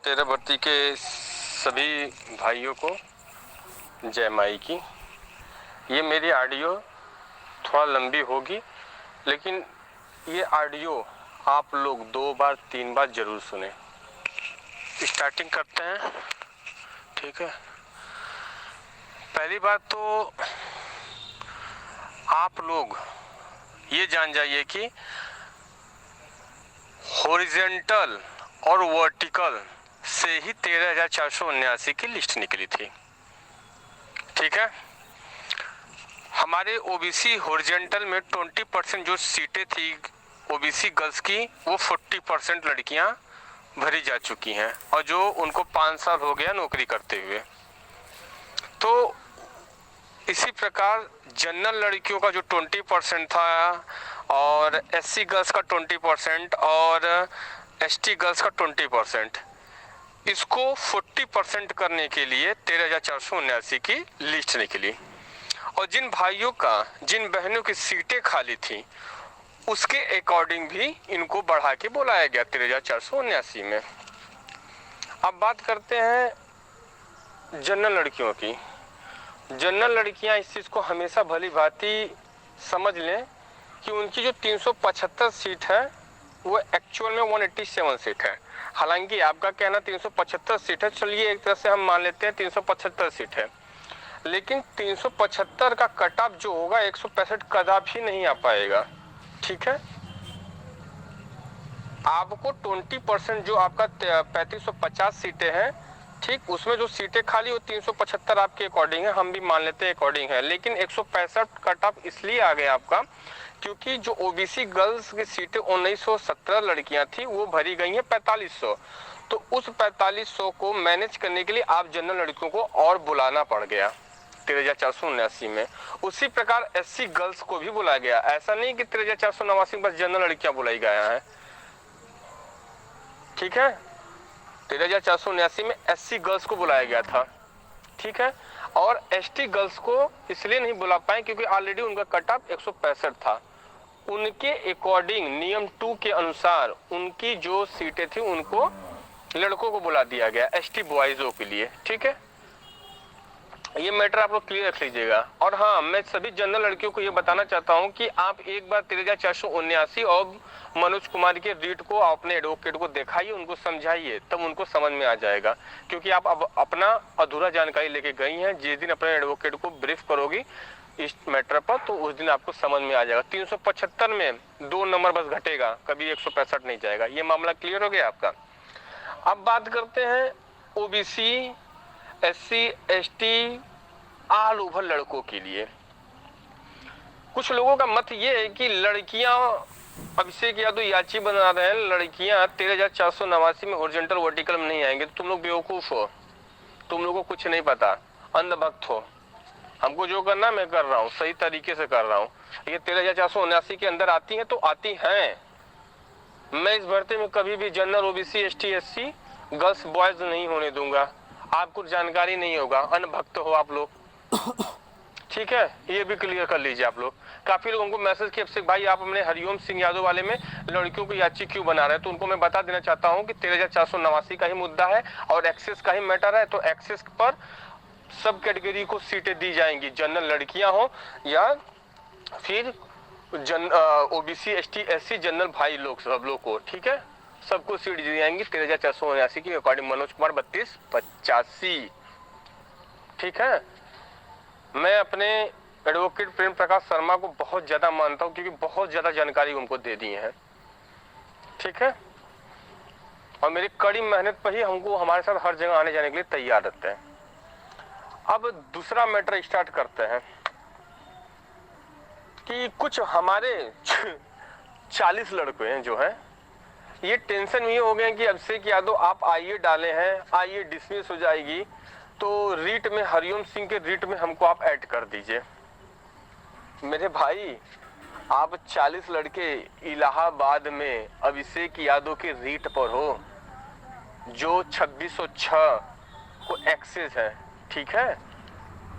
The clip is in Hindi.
2013 भर्ती के सभी भाइयों को जय माई की। ये मेरी ऑडियो थोड़ा लंबी होगी, लेकिन ये ऑडियो आप लोग 2 बार 3 बार जरूर सुने। स्टार्टिंग करते हैं, ठीक है। पहली बात तो आप लोग ये जान जाइए कि हॉरिजॉन्टल और वर्टिकल से ही 13,479 की लिस्ट निकली थी, ठीक है। हमारे ओबीसी हॉरिजॉन्टल में 20% जो सीटें थी ओबीसी गर्ल्स की, वो 40% लड़कियां भरी जा चुकी हैं और जो उनको 5 साल हो गया नौकरी करते हुए। तो इसी प्रकार जनरल लड़कियों का जो 20% था और एससी गर्ल्स का 20% और एसटी गर्ल्स का 20%, इसको 40% करने के लिए 13,479 की लिस्ट निकली। और जिन भाइयों का, जिन बहनों की सीटें खाली थी, उसके अकॉर्डिंग भी इनको बढ़ा के बुलाया गया 13,479 में। अब बात करते हैं जनरल लड़कियों की। जनरल लड़कियां इस चीज को हमेशा भली भांति समझ लें कि उनकी जो 375 सीट है वो एक्चुअल में 187 सीट है। हालांकि आपका कहना 375 सीट है, चलिए एक तरह से हम मान लेते हैं 375 सीट है, लेकिन 375 का कट ऑफ जो होगा 165 कदापि नहीं आ पाएगा, ठीक है। आपको 20% जो आपका 3550 सीटें हैं, ठीक, उसमें जो सीटें खाली वो 375 आपके अकॉर्डिंग है, हम भी मान लेते हैं अकॉर्डिंग है, लेकिन 165 कट ऑफ इसलिए आ गया आपका क्योंकि जो ओबीसी गर्ल्स की सीटें 1917 लड़कियां थी वो भरी गई हैं 4500। तो उस 4500 को मैनेज करने के लिए आप जनरल लड़कियों को और बुलाना पड़ गया 13,479 में। उसी प्रकार एससी गर्ल्स को भी बुलाया गया। ऐसा नहीं कि 13,489 बस जनरल लड़कियां बुलाई गया है, ठीक है। 13,479 में एससी गर्ल्स को बुलाया गया था, ठीक है। और एसटी गर्ल्स को इसलिए नहीं बुला पाए क्योंकि ऑलरेडी उनका कट ऑफ 165 था। उनके अकॉर्डिंग नियम 2 के अनुसार उनकी जो सीटें थी उनको लड़कों को बुला दिया गया, एसटी बॉयजों के लिए, ठीक है। ये मैटर आप लोग क्लियर रख लीजिएगा। और हाँ, मैं सभी जनरल लड़कियों को ये बताना चाहता हूँ कि आप एक बार 13,479 और मनोज कुमार के रीट को अपने एडवोकेट को दिखाइए, उनको समझाइए, तब उनको समझ में आ जाएगा। क्योंकि आप अब अपना अधूरा जानकारी लेके गई हैं। जिस दिन अपने एडवोकेट को ब्रीफ करोगी इस मैटर पर, तो उस दिन आपको समझ में आ जाएगा। 375 में 2 नंबर बस घटेगा, कभी 165 नहीं जाएगा। ये मामला क्लियर हो गया आपका। अब बात करते हैं OBC, SC, ST, all over लड़कों के लिए। कुछ लोगों का मत ये है कि लड़कियां, अभिषेक यादव याची बना रहे हैं, लड़कियां 13,489 में हॉरिजॉन्टल वर्टिकल में नहीं आएंगे। तो तुम लोग बेवकूफ हो, तुम लोगों को कुछ नहीं पता, अंधभक्त हो। हमको जो करना मैं कर रहा हूँ, सही तरीके से कर रहा हूँ। ये 13,479 के अंदर आती हैं तो आती हैं। मैं इस भर्ती में कभी भी general, OBC, ST, SC, girls boys नहीं होने दूंगा। आपको जानकारी नहीं होगा, अनभक्त हो आप लोग, ठीक है। ये भी क्लियर कर लीजिए आप लोग। काफी लोगों को मैसेज किया, अभिषेक भाई आप अपने हरिओम सिंह यादव वाले में लड़कियों को याची क्यों बना रहे हैं। तो उनको मैं बता देना चाहता हूँ कि 13,489 का ही मुद्दा है और एक्सेस का ही मैटर है। तो एक्सेस पर सब कैटेगरी को सीटें दी जाएंगी, जनरल लड़कियां हो या फिर ओबीसी, एसटी, एससी, जनरल भाई लोग, सब लोग को, ठीक है, सबको सीट दी जाएंगी 13,479 की अकॉर्डिंग मनोज कुमार 3285, ठीक है। मैं अपने एडवोकेट प्रेम प्रकाश शर्मा को बहुत ज्यादा मानता हूं क्योंकि बहुत ज्यादा जानकारी उनको दे दी है, ठीक है। और मेरी कड़ी मेहनत पर ही हमको हमारे साथ हर जगह आने जाने के लिए तैयार रहते हैं। अब दूसरा मैटर स्टार्ट करते हैं कि कुछ हमारे 40 लड़के हैं जो हैं, ये टेंशन में हो गए कि अभिषेक यादव आप आईए डाले हैं, आईए डिसमिस हो जाएगी, तो रीट में, हरिओम सिंह के रीट में हमको आप ऐड कर दीजिए। मेरे भाई, आप 40 लड़के इलाहाबाद में अभिषेक यादव के रीट पर हो जो 2606 को एक्सेस है, ठीक है।